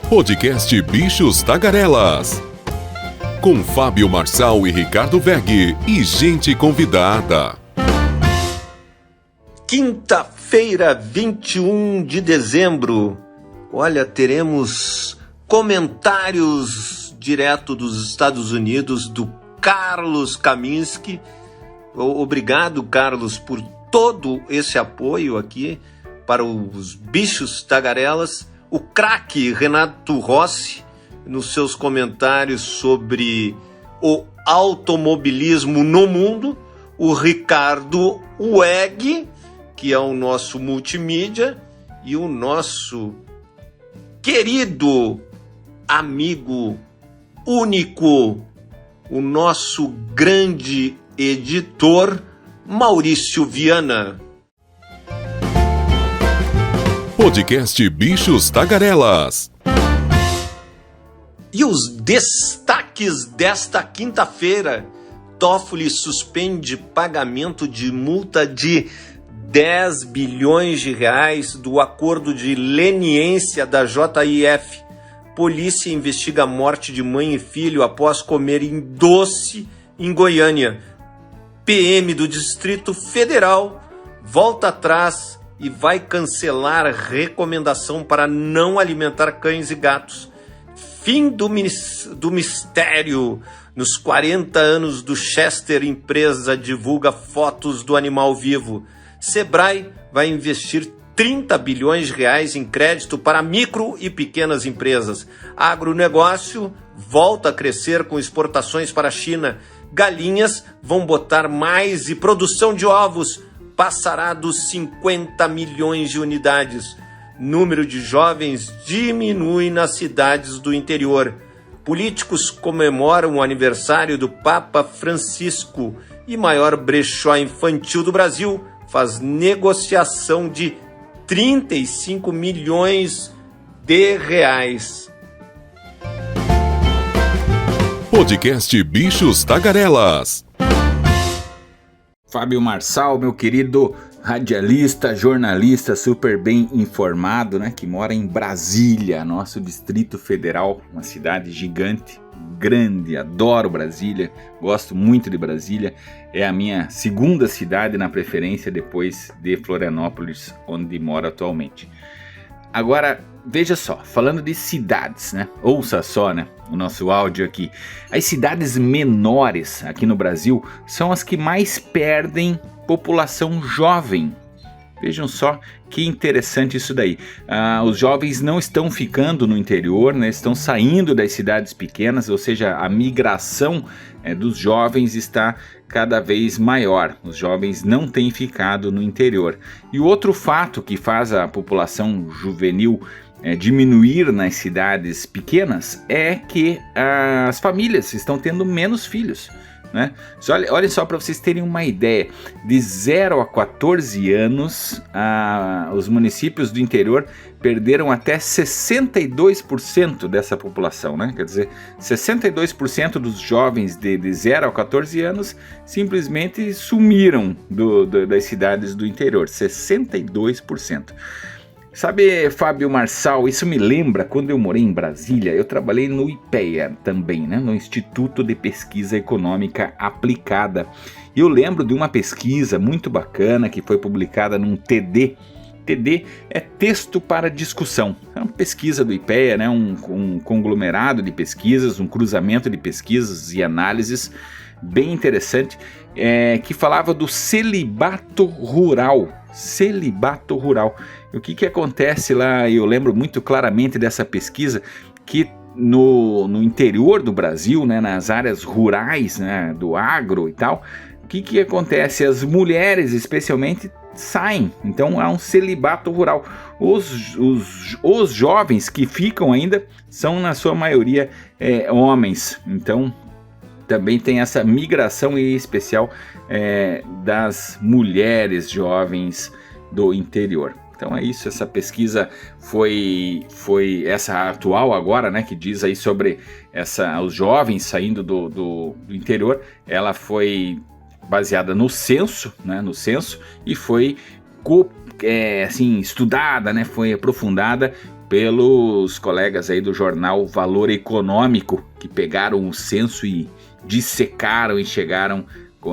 Podcast Bichos Tagarelas. Com Fábio Marçal e Ricardo Weg e gente convidada. Quinta-feira, 21 de dezembro. Olha, teremos comentários direto dos Estados Unidos do Carlos Kaminski. Obrigado, Carlos, por todo esse apoio aqui para os Bichos Tagarelas. O craque Renato Rossi, nos seus comentários sobre o automobilismo no mundo. O Ricardo Weg, que é o nosso multimídia, e o nosso querido amigo único, o nosso grande editor, Maurício Viana. Podcast Bichos Tagarelas. E os destaques desta quinta-feira: Toffoli suspende pagamento de multa de 10 bilhões de reais do acordo de leniência da JIF. Polícia investiga a morte de mãe e filho após comerem doce em Goiânia. PM do Distrito Federal volta atrás e vai cancelar a recomendação para não alimentar cães e gatos. Fim do mistério. Nos 40 anos do Chester, empresa divulga fotos do animal vivo. Sebrae vai investir 30 bilhões de reais em crédito para micro e pequenas empresas. Agronegócio volta a crescer com exportações para a China. Galinhas vão botar mais e produção de ovos passará dos 50 milhões de unidades. Número de jovens diminui nas cidades do interior. Políticos comemoram o aniversário do Papa Francisco e maior brechó infantil do Brasil faz negociação de 35 milhões de reais. Podcast Bichos Tagarelas. Fábio Marçal, meu querido radialista, jornalista super bem informado, né? Que mora em Brasília, nosso Distrito Federal, uma cidade gigante, grande, adoro Brasília, gosto muito de Brasília, é a minha segunda cidade na preferência depois de Florianópolis, onde moro atualmente. Agora, veja só, falando de cidades, né? Ouça só, né? O nosso áudio aqui. As cidades menores aqui no Brasil são as que mais perdem população jovem. Vejam só que interessante isso daí. Os jovens não estão ficando no interior, né? Estão saindo das cidades pequenas, ou seja, a migração dos jovens está cada vez maior. Os jovens não têm ficado no interior. E o outro fato que faz a população juvenil diminuir nas cidades pequenas é que as famílias estão tendo menos filhos, né? Olha só, para vocês terem uma ideia, de 0 a 14 anos, os municípios do interior perderam até 62% dessa população, né? Quer dizer, 62% dos jovens de 0 a 14 anos simplesmente sumiram das cidades do interior, 62%. Sabe, Fábio Marçal, isso me lembra quando eu morei em Brasília, eu trabalhei no IPEA também, né, no Instituto de Pesquisa Econômica Aplicada. E eu lembro de uma pesquisa muito bacana que foi publicada num TD. TD é texto para discussão. É uma pesquisa do IPEA, né, um conglomerado de pesquisas, um cruzamento de pesquisas e análises bem interessante, que falava do celibato rural. Celibato rural. E o que acontece lá? Eu lembro muito claramente dessa pesquisa que no interior do Brasil, né, nas áreas rurais, né, do agro e tal, o que acontece? As mulheres especialmente saem, então há um celibato rural. Os jovens que ficam ainda são na sua maioria homens, então também tem essa migração em especial das mulheres jovens do interior. Então é isso, essa pesquisa foi essa atual agora, né, que diz aí sobre os jovens saindo do interior. Ela foi baseada no censo, né, e foi assim, estudada, né, foi aprofundada pelos colegas aí do jornal Valor Econômico, que pegaram o censo e dissecaram e chegaram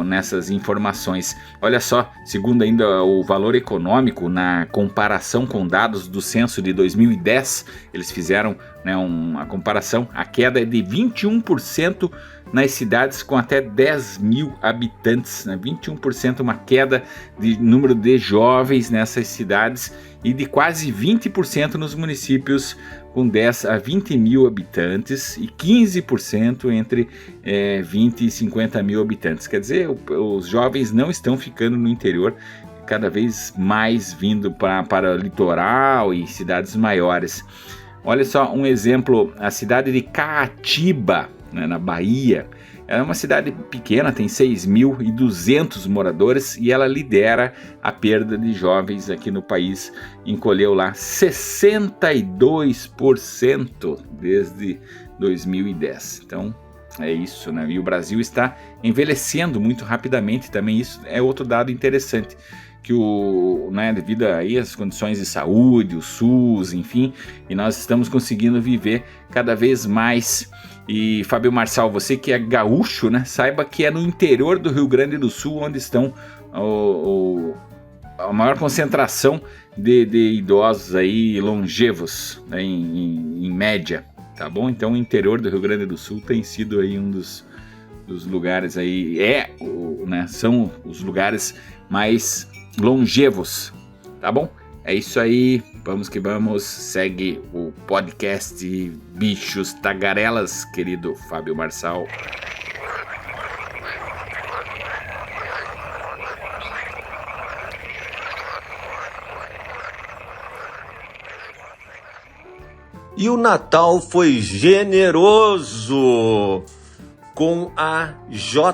nessas informações. Olha só, segundo ainda o Valor Econômico, na comparação com dados do censo de 2010, eles fizeram, né, uma comparação, a queda é de 21% nas cidades com até 10 mil habitantes, né? 21% uma queda de número de jovens nessas cidades e de quase 20% nos municípios com 10 a 20 mil habitantes e 15% entre 20 e 50 mil habitantes. Quer dizer, os jovens não estão ficando no interior, cada vez mais vindo para o litoral e cidades maiores. Olha só um exemplo, a cidade de Caatiba, né, na Bahia. Ela é uma cidade pequena, tem 6.200 moradores e ela lidera a perda de jovens aqui no país. Encolheu lá 62% desde 2010. Então é isso, né? E o Brasil está envelhecendo muito rapidamente também. Isso é outro dado interessante, que devido aí às condições de saúde, o SUS, enfim, e nós estamos conseguindo viver cada vez mais. E Fábio Marçal, você que é gaúcho, né, saiba que é no interior do Rio Grande do Sul onde estão a maior concentração de idosos aí longevos, né, em média, tá bom? Então o interior do Rio Grande do Sul tem sido aí um dos lugares aí, são os lugares mais longevos, tá bom? É isso aí, vamos que vamos, segue o podcast Bichos Tagarelas, querido Fábio Marçal. E o Natal foi generoso com a JIF,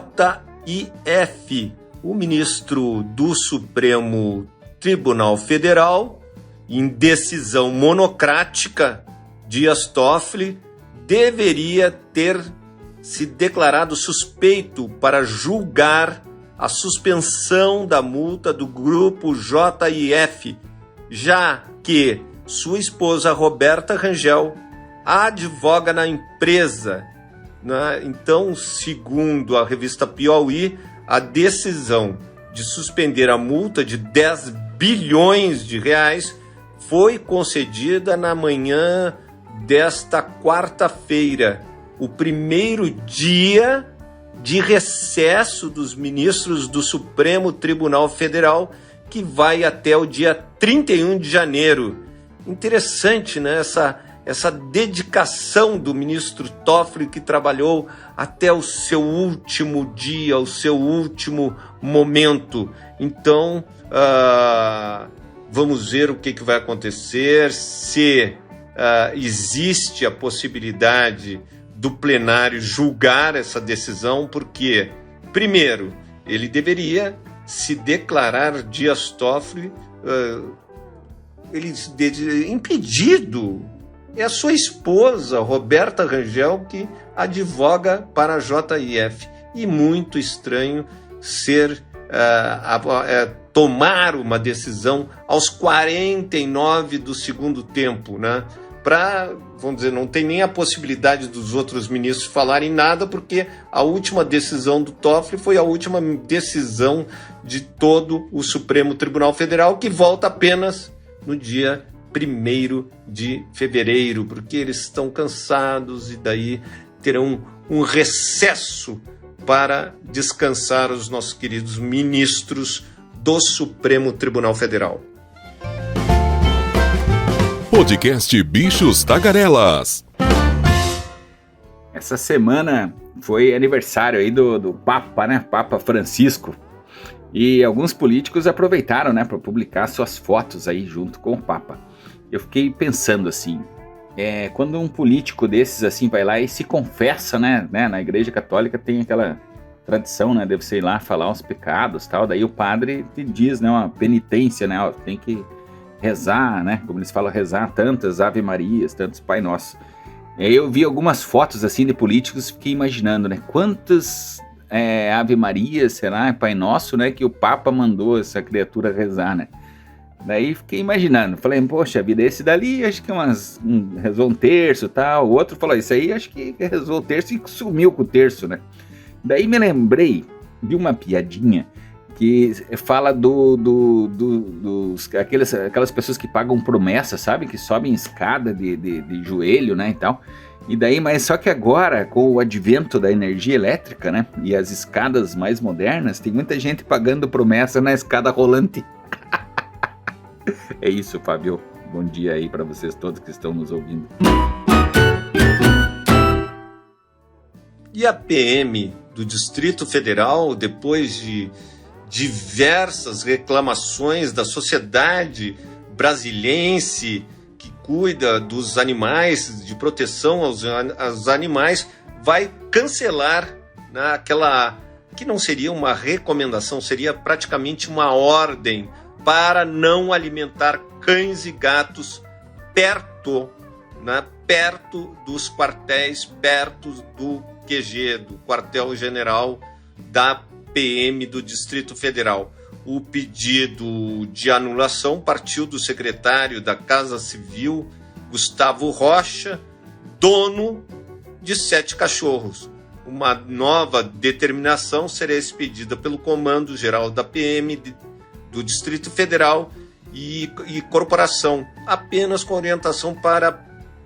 o ministro do Supremo Tribunal Federal, em decisão monocrática. Dias Toffoli deveria ter se declarado suspeito para julgar a suspensão da multa do grupo JIF, já que sua esposa Roberta Rangel advoga na empresa, né? Então, segundo a revista Piauí, a decisão de suspender a multa de 10 bilhões de reais foi concedida na manhã desta quarta-feira, o primeiro dia de recesso dos ministros do Supremo Tribunal Federal, que vai até o dia 31 de janeiro. Interessante, né? Essa dedicação do ministro Toffoli, que trabalhou até o seu último dia, o seu último momento. Então, vamos ver o que vai acontecer, se existe a possibilidade do plenário julgar essa decisão, porque, primeiro, ele deveria se declarar, Dias Toffoli, impedido. É a sua esposa, Roberta Rangel, que advoga para a JIF. E muito estranho tomar uma decisão aos 49 do segundo tempo, né? Vamos dizer, não tem nem a possibilidade dos outros ministros falarem nada, porque a última decisão do Toffoli foi a última decisão de todo o Supremo Tribunal Federal, que volta apenas no dia 1º de fevereiro, porque eles estão cansados e daí terão um recesso para descansar os nossos queridos ministros do Supremo Tribunal Federal. Podcast Bichos Tagarelas. Essa semana foi aniversário aí do Papa, né? Papa Francisco. E alguns políticos aproveitaram, né, para publicar suas fotos aí junto com o Papa. Eu fiquei pensando assim, quando um político desses assim vai lá e se confessa, né, na Igreja Católica tem aquela tradição, né, deve ser ir lá falar os pecados, tal, daí o padre te diz, né, uma penitência, né, ó, tem que rezar, né, como eles falam, rezar tantas Ave Marias, tantos Pai Nosso. E aí eu vi algumas fotos assim de políticos e fiquei imaginando, né, quantas Ave Maria, será, Pai Nosso, né, que o Papa mandou essa criatura rezar, né? Daí fiquei imaginando, falei, poxa vida, esse dali acho que rezou um terço e tal. O outro falou, isso aí acho que rezou o terço e sumiu com o terço, né? Daí me lembrei de uma piadinha que fala aquelas pessoas que pagam promessa, sabe? Que sobem escada de joelho, né, e tal. E daí, mas só que agora, com o advento da energia elétrica, né, e as escadas mais modernas, tem muita gente pagando promessa na escada rolante. É isso, Fábio. Bom dia aí para vocês todos que estão nos ouvindo. E a PM do Distrito Federal, depois de diversas reclamações da sociedade brasiliense que cuida dos animais, de proteção aos animais, vai cancelar aquela que não seria uma recomendação, seria praticamente uma ordem para não alimentar cães e gatos perto dos quartéis, perto do QG, do quartel-general da PM do Distrito Federal. O pedido de anulação partiu do secretário da Casa Civil, Gustavo Rocha, dono de 7 cachorros. Uma nova determinação será expedida pelo Comando Geral da PM do Distrito Federal e corporação, apenas com orientação para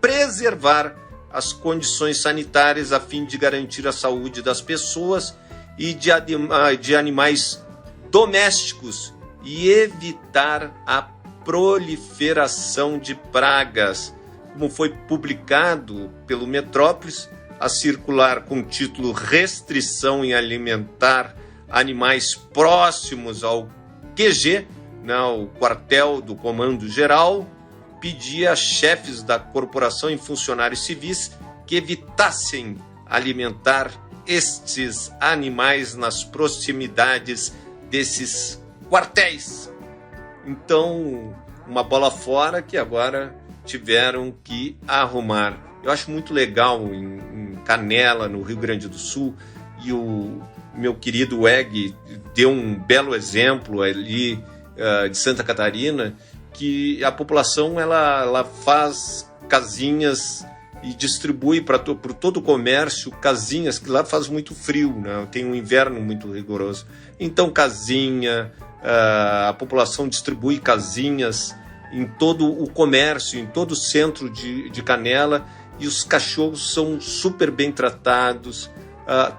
preservar as condições sanitárias a fim de garantir a saúde das pessoas e de animais domésticos e evitar a proliferação de pragas. Como foi publicado pelo Metrópolis, a circular com o título Restrição em alimentar animais próximos ao QG, o quartel do Comando Geral, pedia a chefes da corporação e funcionários civis que evitassem alimentar estes animais nas proximidades desses quartéis. Então, uma bola fora que agora tiveram que arrumar. Eu acho muito legal em Canela, no Rio Grande do Sul, e o meu querido Weg deu um belo exemplo ali de Santa Catarina, que a população ela faz casinhas e distribui por todo o comércio casinhas, que lá faz muito frio, né? Tem um inverno muito rigoroso. Então, casinha, a população distribui casinhas em todo o comércio, em todo o centro de Canela, e os cachorros são super bem tratados.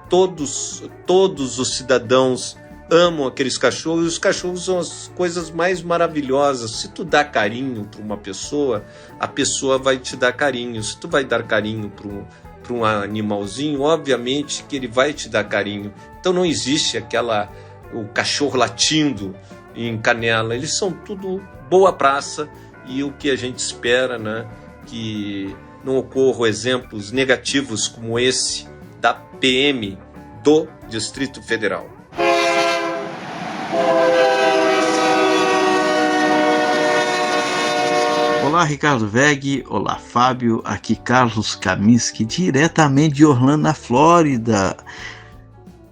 Todos os cidadãos amam aqueles cachorros, e os cachorros são as coisas mais maravilhosas. Se tu dá carinho para uma pessoa, a pessoa vai te dar carinho. Se tu vai dar carinho para um animalzinho, obviamente que ele vai te dar carinho. Então não existe o cachorro latindo em Canela. Eles são tudo boa praça, e o que a gente espera, né, que não ocorram exemplos negativos como esse da PM do Distrito Federal. Olá, Ricardo Weg, olá, Fábio, aqui Carlos Kaminski, diretamente de Orlando, na Flórida.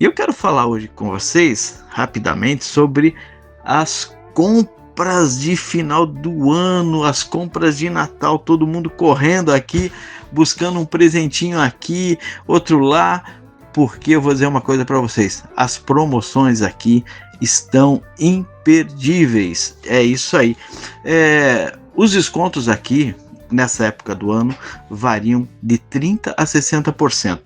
E eu quero falar hoje com vocês, rapidamente, sobre as compras de final do ano, as compras de Natal, todo mundo correndo aqui, buscando um presentinho aqui, outro lá, porque eu vou dizer uma coisa para vocês, as promoções aqui estão imperdíveis, é isso aí. Os descontos aqui, nessa época do ano, variam de 30% a 60%.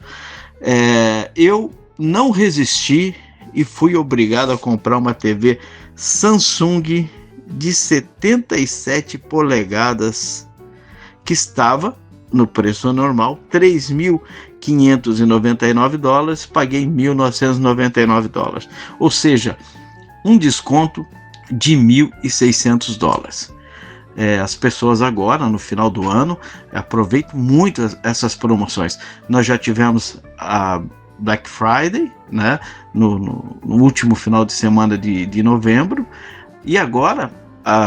Eu não resisti e fui obrigado a comprar uma TV Samsung de 77 polegadas, que estava no preço normal, $3.599, paguei $1.999, ou seja, um desconto de $1.600. As pessoas agora, no final do ano, aproveitam muito essas promoções. Nós já tivemos a Black Friday, né, no último final de semana de novembro, e agora,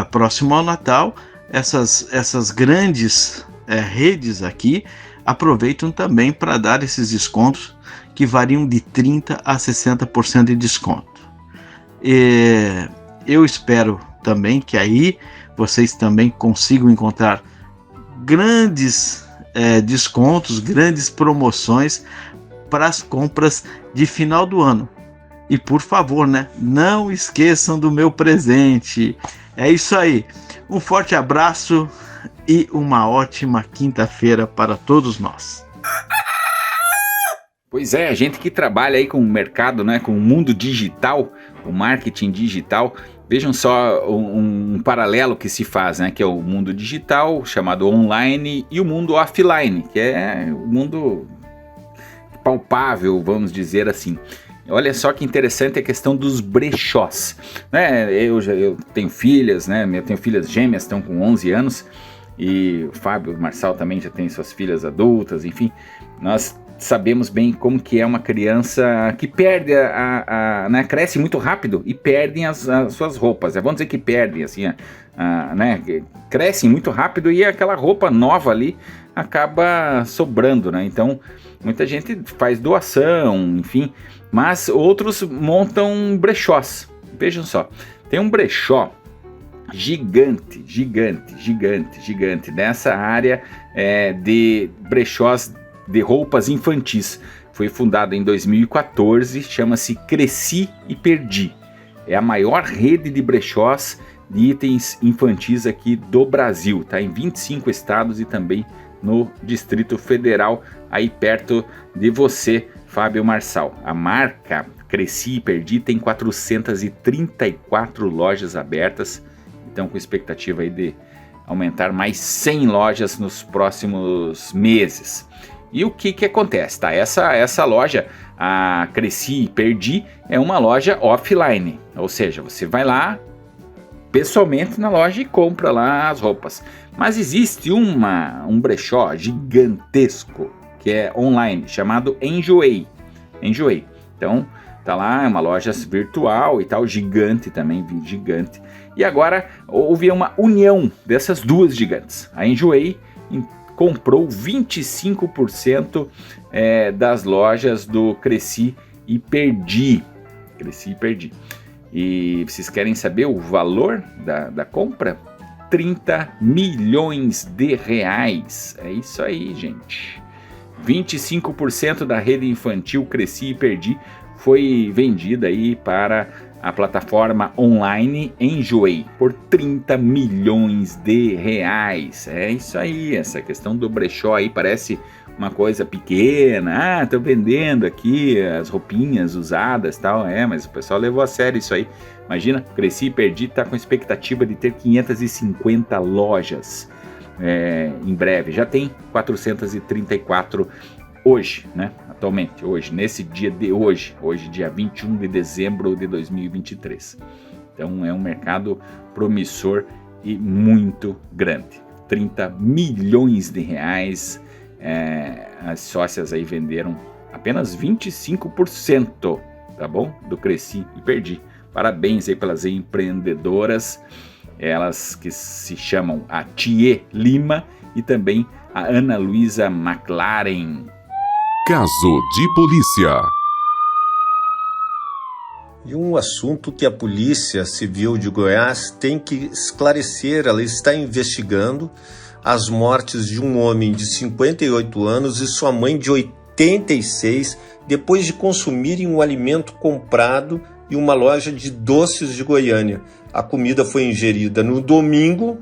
próximo ao Natal, essas grandes redes aqui aproveitam também para dar esses descontos que variam de 30% a 60% de desconto. Eu espero também, que aí vocês também consigam encontrar grandes descontos, grandes promoções para as compras de final do ano. E por favor, né, não esqueçam do meu presente. É isso aí. Um forte abraço e uma ótima quinta-feira para todos nós. Pois é, a gente que trabalha aí com o mercado, né, com o mundo digital, o marketing digital, vejam só um paralelo que se faz, né, que é o mundo digital, chamado online, e o mundo offline, que é o mundo palpável, vamos dizer assim. Olha só que interessante a questão dos brechós, né? Eu tenho filhas, né? Eu tenho filhas gêmeas, estão com 11 anos, e o Fábio, o Marçal também já tem suas filhas adultas, enfim. Nós sabemos bem como que é uma criança que perde, né? Cresce muito rápido e perdem as suas roupas. Vamos dizer que perdem, assim, né? Crescem muito rápido e aquela roupa nova ali acaba sobrando, né? Então, muita gente faz doação, enfim, mas outros montam brechós. Vejam só, tem um brechó gigante nessa área de brechós de roupas infantis. Foi fundado em 2014, chama-se Cresci e Perdi. É a maior rede de brechós de itens infantis aqui do Brasil, tá? Em 25 estados e também no Distrito Federal, aí perto de você, Fábio Marçal. A marca Cresci e Perdi tem 434 lojas abertas, então com expectativa aí de aumentar mais 100 lojas nos próximos meses. E o que acontece? Tá? Essa loja, a Cresci e Perdi, é uma loja offline, ou seja, você vai lá pessoalmente na loja e compra lá as roupas. Mas existe um brechó gigantesco que é online, chamado Enjoei. Então, tá lá, é uma loja virtual e tal, gigante também, gigante. E agora houve uma união dessas duas gigantes. A Enjoei comprou 25% das lojas do Cresci e Perdi. E vocês querem saber o valor da compra? 30 milhões de reais. É isso aí, gente. 25% da rede infantil Cresci e Perdi foi vendida aí para a plataforma online Enjoei por 30 milhões de reais. É isso aí, essa questão do brechó aí parece uma coisa pequena. Tô vendendo aqui as roupinhas usadas e tal. Mas o pessoal levou a sério isso aí. Imagina, Cresci e Perdi tá com expectativa de ter 550 lojas em breve. Já tem 434 hoje, né? Atualmente, hoje, nesse dia de hoje, dia 21 de dezembro de 2023. Então é um mercado promissor e muito grande. 30 milhões de reais. As sócias aí venderam apenas 25%, tá bom? Do Cresci e Perdi. Parabéns aí pelas empreendedoras, elas que se chamam a Thier Lima e também a Ana Luísa McLaren. Caso de polícia. E um assunto que a Polícia Civil de Goiás tem que esclarecer. Ela está investigando as mortes de um homem de 58 anos e sua mãe de 86, depois de consumirem um alimento comprado em uma loja de doces de Goiânia. A comida foi ingerida no domingo,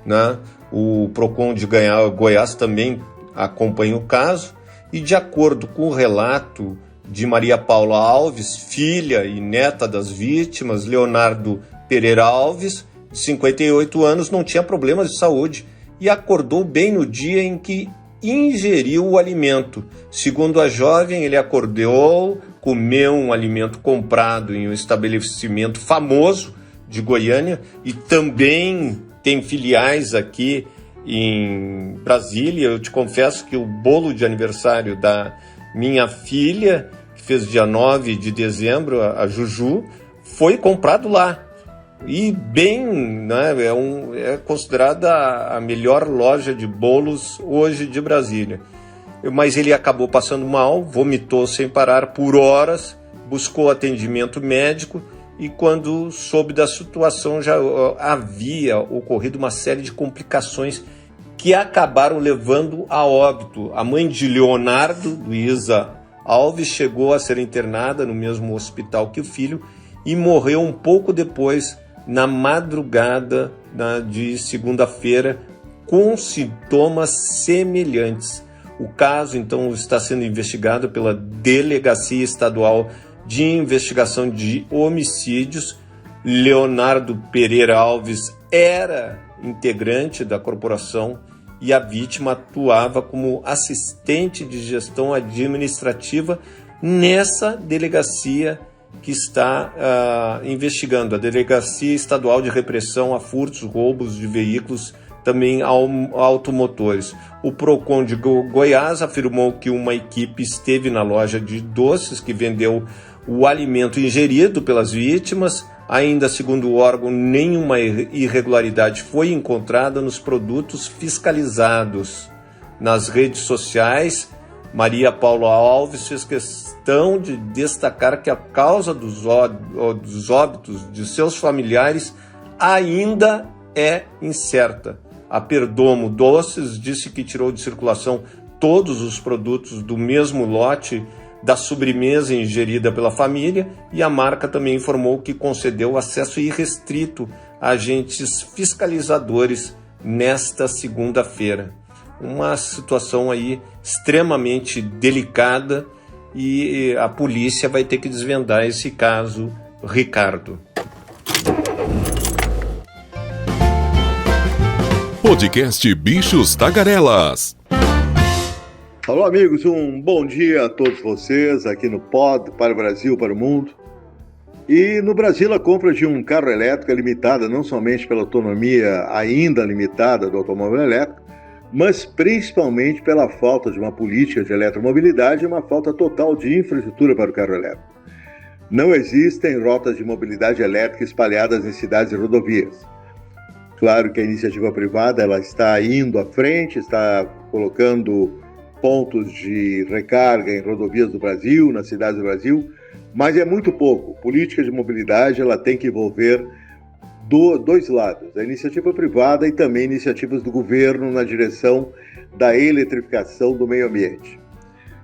né? O PROCON de Goiás também acompanha o caso, e de acordo com o relato de Maria Paula Alves, filha e neta das vítimas, Leonardo Pereira Alves, de 58 anos, não tinha problemas de saúde e acordou bem no dia em que ingeriu o alimento. Segundo a jovem, ele acordou, comeu um alimento comprado em um estabelecimento famoso de Goiânia e também tem filiais aqui em Brasília. Eu te confesso que o bolo de aniversário da minha filha, que fez dia 9 de dezembro, a Juju, foi comprado lá. E bem, né, é considerada a melhor loja de bolos hoje de Brasília. Mas ele acabou passando mal, vomitou sem parar por horas, buscou atendimento médico e quando soube da situação já havia ocorrido uma série de complicações que acabaram levando a óbito. A mãe de Leonardo, Luísa Alves, chegou a ser internada no mesmo hospital que o filho e morreu um pouco depois, na madrugada de segunda-feira, com sintomas semelhantes. O caso, então, está sendo investigado pela Delegacia Estadual de Investigação de Homicídios. Leonardo Pereira Alves era integrante da corporação e a vítima atuava como assistente de gestão administrativa nessa delegacia que está investigando, a Delegacia Estadual de Repressão a Furtos, Roubos de Veículos, também automotores. O PROCON de Goiás afirmou que uma equipe esteve na loja de doces que vendeu o alimento ingerido pelas vítimas. Ainda segundo o órgão, nenhuma irregularidade foi encontrada nos produtos fiscalizados. Nas redes sociais, Maria Paula Alves fez questão de destacar que a causa dos óbitos de seus familiares ainda é incerta. A Perdomo Doces disse que tirou de circulação todos os produtos do mesmo lote da sobremesa ingerida pela família, e a marca também informou que concedeu acesso irrestrito a agentes fiscalizadores nesta segunda-feira. Uma situação aí extremamente delicada e a polícia vai ter que desvendar esse caso, Ricardo. Podcast Bichos Tagarelas. Alô, amigos, um bom dia a todos vocês aqui no Pod, para o Brasil, para o mundo. E no Brasil, a compra de um carro elétrico é limitada não somente pela autonomia ainda limitada do automóvel elétrico, mas principalmente pela falta de uma política de eletromobilidade e uma falta total de infraestrutura para o carro elétrico. Não existem rotas de mobilidade elétrica espalhadas em cidades e rodovias. Claro que a iniciativa privada ela está indo à frente, está colocando pontos de recarga em rodovias do Brasil, nas cidades do Brasil, mas é muito pouco. Política de mobilidade ela tem que envolver dois lados, a iniciativa privada e também iniciativas do governo na direção da eletrificação do meio ambiente.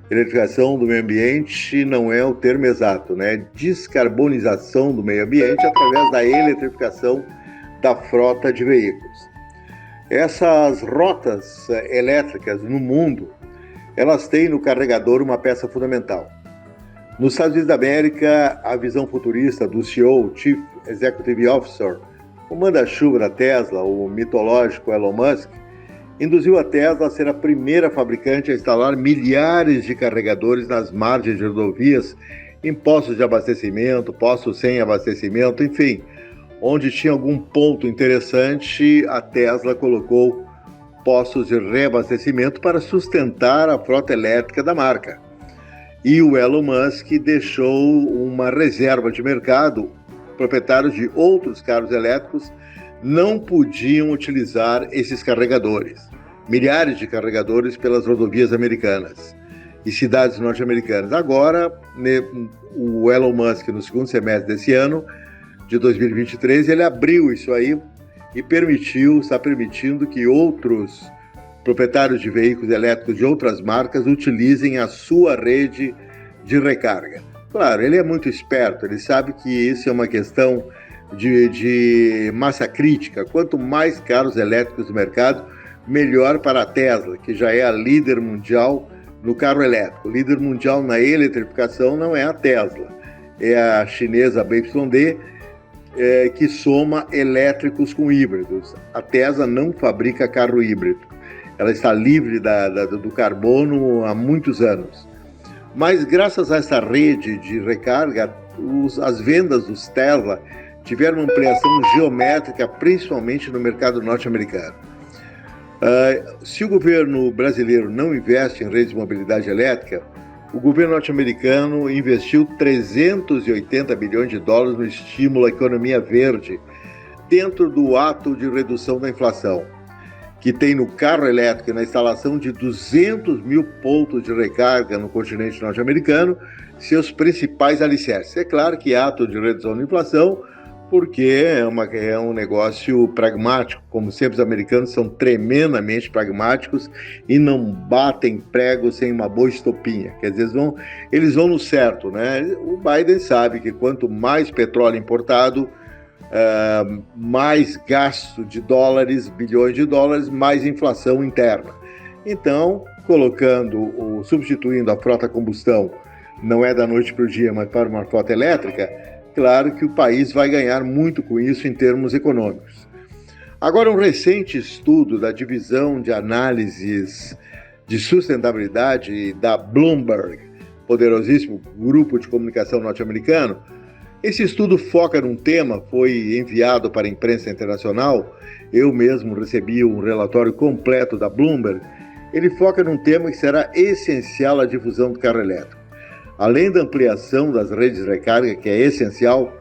Eletrificação do meio ambiente não é o termo exato, né? Descarbonização do meio ambiente através da eletrificação da frota de veículos. Essas rotas elétricas no mundo, elas têm no carregador uma peça fundamental. Nos Estados Unidos da América, a visão futurista do CEO, Chief Executive Officer, o manda-chuva da Tesla, o mitológico Elon Musk, induziu a Tesla a ser a primeira fabricante a instalar milhares de carregadores nas margens de rodovias, em postos de abastecimento, postos sem abastecimento, enfim, onde tinha algum ponto interessante, a Tesla colocou postos de reabastecimento para sustentar a frota elétrica da marca. E o Elon Musk deixou uma reserva de mercado. Proprietários de outros carros elétricos não podiam utilizar esses carregadores. Milhares de carregadores pelas rodovias americanas e cidades norte-americanas. Agora, o Elon Musk, no segundo semestre desse ano, de 2023, ele abriu isso aí e está permitindo que outros proprietários de veículos elétricos de outras marcas utilizem a sua rede de recarga. Claro, ele é muito esperto, ele sabe que isso é uma questão de massa crítica. Quanto mais carros elétricos no mercado, melhor para a Tesla, que já é a líder mundial no carro elétrico. Líder mundial na eletrificação não é a Tesla, é a chinesa BYD, que soma elétricos com híbridos. A Tesla não fabrica carro híbrido. Ela está livre do carbono há muitos anos. Mas graças a essa rede de recarga, as vendas dos Tesla tiveram uma ampliação geométrica, principalmente no mercado norte-americano. Se o governo brasileiro não investe em redes de mobilidade elétrica, o governo norte-americano investiu 380 bilhões de dólares no estímulo à economia verde, dentro do ato de redução da inflação, que tem no carro elétrico e na instalação de 200 mil pontos de recarga no continente norte-americano seus principais alicerces. É claro que ato de redução da inflação, porque é um negócio pragmático. Como sempre, os americanos são tremendamente pragmáticos e não batem prego sem uma boa estopinha. Quer dizer, eles vão no certo, né? O Biden sabe que quanto mais petróleo importado, mais gasto de dólares, bilhões de dólares, mais inflação interna. Então, substituindo a frota a combustão, não é da noite para o dia, mas para uma frota elétrica, claro que o país vai ganhar muito com isso em termos econômicos. Agora, um recente estudo da divisão de análises de sustentabilidade da Bloomberg, poderosíssimo grupo de comunicação norte-americano, esse estudo foca num tema, foi enviado para a imprensa internacional, eu mesmo recebi um relatório completo da Bloomberg. Ele foca num tema que será essencial à difusão do carro elétrico. Além da ampliação das redes de recarga, que é essencial,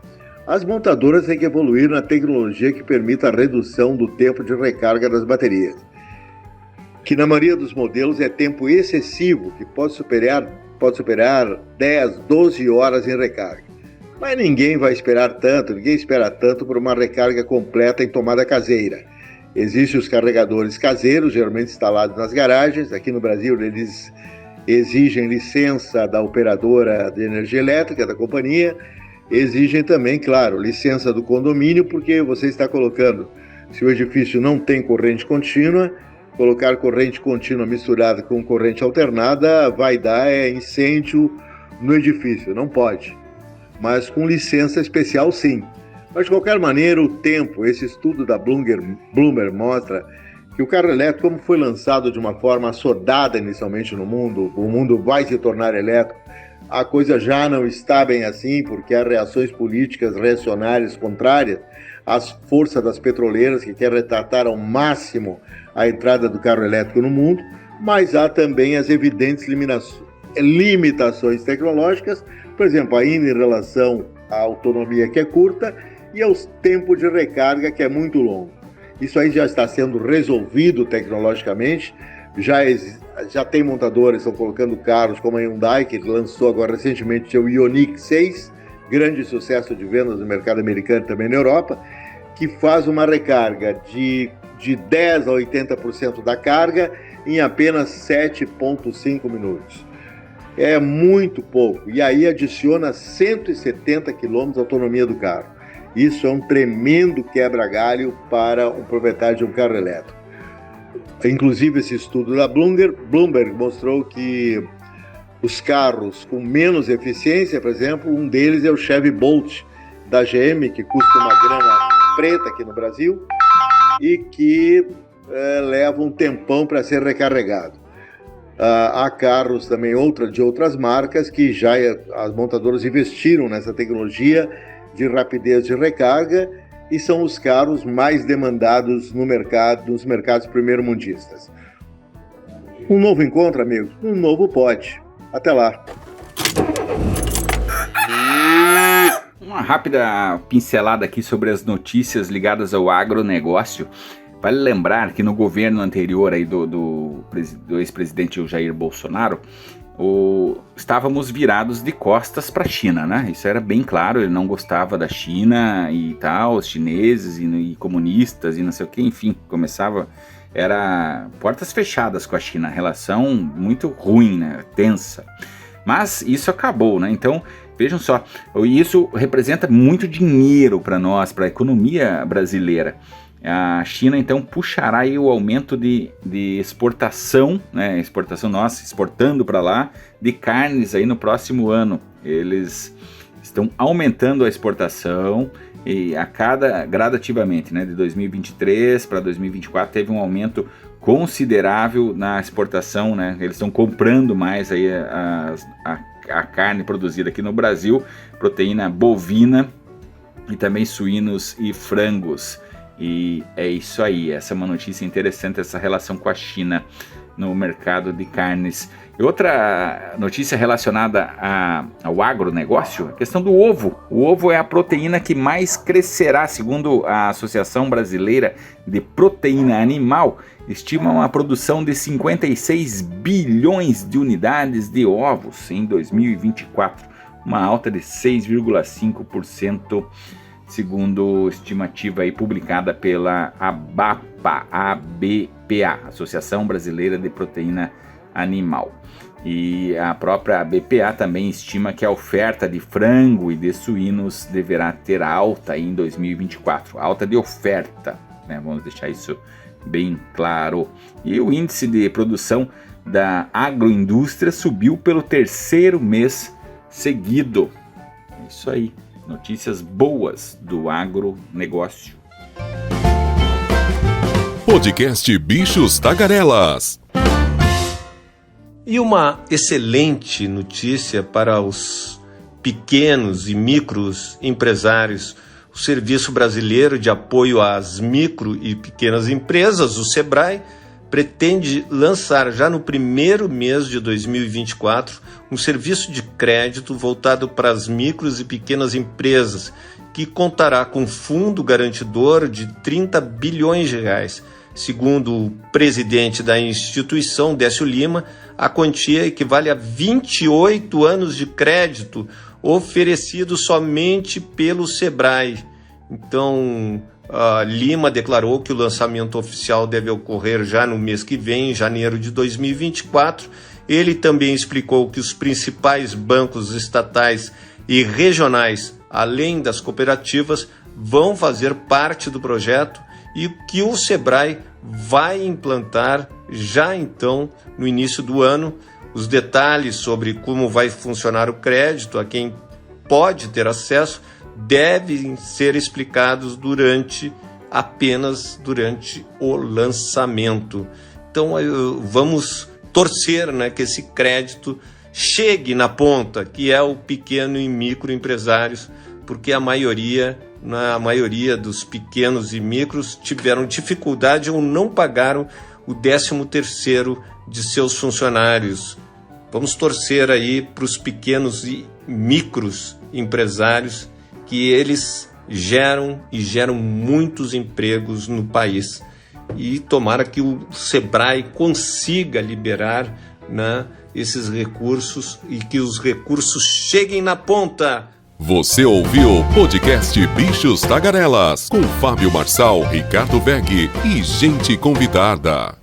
as montadoras têm que evoluir na tecnologia que permita a redução do tempo de recarga das baterias, que na maioria dos modelos é tempo excessivo, que pode superar 10, 12 horas em recarga. Mas ninguém espera tanto por uma recarga completa em tomada caseira. Existem os carregadores caseiros, geralmente instalados nas garagens. Aqui no Brasil, eles exigem licença da operadora de energia elétrica, da companhia. Exigem também, claro, licença do condomínio, porque você está colocando, se o edifício não tem corrente contínua, colocar corrente contínua misturada com corrente alternada vai dar incêndio no edifício, não pode. Mas com licença especial, sim. Mas, de qualquer maneira, o tempo, esse estudo da Bloomberg mostra que o carro elétrico, como foi lançado de uma forma assodada inicialmente no mundo, o mundo vai se tornar elétrico, a coisa já não está bem assim, porque há reações políticas reacionárias contrárias às forças das petroleiras, que querem retardar ao máximo a entrada do carro elétrico no mundo, mas há também as evidentes limitações tecnológicas, por exemplo, ainda em relação à autonomia, que é curta, e aos tempos de recarga, que é muito longo. Isso aí já está sendo resolvido tecnologicamente, já tem montadoras que estão colocando carros como a Hyundai, que lançou agora recentemente seu Ioniq 6, grande sucesso de vendas no mercado americano e também na Europa, que faz uma recarga de 10% a 80% da carga em apenas 7,5 minutos. É muito pouco, e aí adiciona 170 km de autonomia do carro. Isso é um tremendo quebra-galho para um proprietário de um carro elétrico. Inclusive, esse estudo da Bloomberg mostrou que os carros com menos eficiência, por exemplo, um deles é o Chevy Bolt da GM, que custa uma grana preta aqui no Brasil e que leva um tempão para ser recarregado. Há carros também de outras marcas que já as montadoras investiram nessa tecnologia de rapidez de recarga e são os carros mais demandados no mercado, nos mercados primeiro-mundistas. Um novo encontro, amigos, um novo pod. Até lá. Uma rápida pincelada aqui sobre as notícias ligadas ao agronegócio. Vale lembrar que no governo anterior aí do ex-presidente Jair Bolsonaro, estávamos virados de costas para a China, né? Isso era bem claro, ele não gostava da China e tal, os chineses e comunistas e não sei o que, enfim, era portas fechadas com a China, relação muito ruim, né? Tensa. Mas isso acabou, né? Então, vejam só, isso representa muito dinheiro para nós, para a economia brasileira. A China, então, puxará aí o aumento de exportação, né? Exportação nossa, exportando para lá, de carnes aí no próximo ano. Eles estão aumentando a exportação e gradativamente, né? De 2023 para 2024 teve um aumento considerável na exportação, né? Eles estão comprando mais aí a carne produzida aqui no Brasil, proteína bovina e também suínos e frangos. E é isso aí, essa é uma notícia interessante, essa relação com a China. no mercado de carnes. E outra notícia relacionada ao agronegócio, a questão do ovo. O ovo é a proteína que mais crescerá, segundo a Associação Brasileira de Proteína Animal, estima uma produção de 56 bilhões de unidades de ovos em 2024, uma alta de 6,5%, segundo estimativa aí publicada pela ABPA, Associação Brasileira de Proteína Animal. E a própria BPA também estima que a oferta de frango e de suínos deverá ter alta em 2024, alta de oferta, né? Vamos deixar isso bem claro. E o índice de produção da agroindústria subiu pelo terceiro mês seguido. É isso aí, notícias boas do agronegócio. Podcast Bichos Tagarelas. E uma excelente notícia para os pequenos e micros empresários. O Serviço Brasileiro de Apoio às Micro e Pequenas Empresas, o SEBRAE, pretende lançar já no primeiro mês de 2024 um serviço de crédito voltado para as micros e pequenas empresas, que contará com fundo garantidor de 30 bilhões de reais. Segundo o presidente da instituição, Décio Lima, a quantia equivale a 28 anos de crédito oferecido somente pelo SEBRAE. Então, Lima declarou que o lançamento oficial deve ocorrer já no mês que vem, em janeiro de 2024. Ele também explicou que os principais bancos estatais e regionais, além das cooperativas, vão fazer parte do projeto e que o SEBRAE vai implantar já então, no início do ano. Os detalhes sobre como vai funcionar o crédito a quem pode ter acesso devem ser explicados apenas durante o lançamento. Então vamos torcer, né, que esse crédito chegue na ponta, que é o pequeno e microempresários, porque a maioria dos pequenos e micros tiveram dificuldade ou não pagaram o 13º de seus funcionários. Vamos torcer aí para os pequenos e micros empresários, que eles geram muitos empregos no país. E tomara que o SEBRAE consiga liberar, né, esses recursos e que os recursos cheguem na ponta. Você ouviu o podcast Bichos Tagarelas, com Fábio Marçal, Ricardo Veg e gente convidada.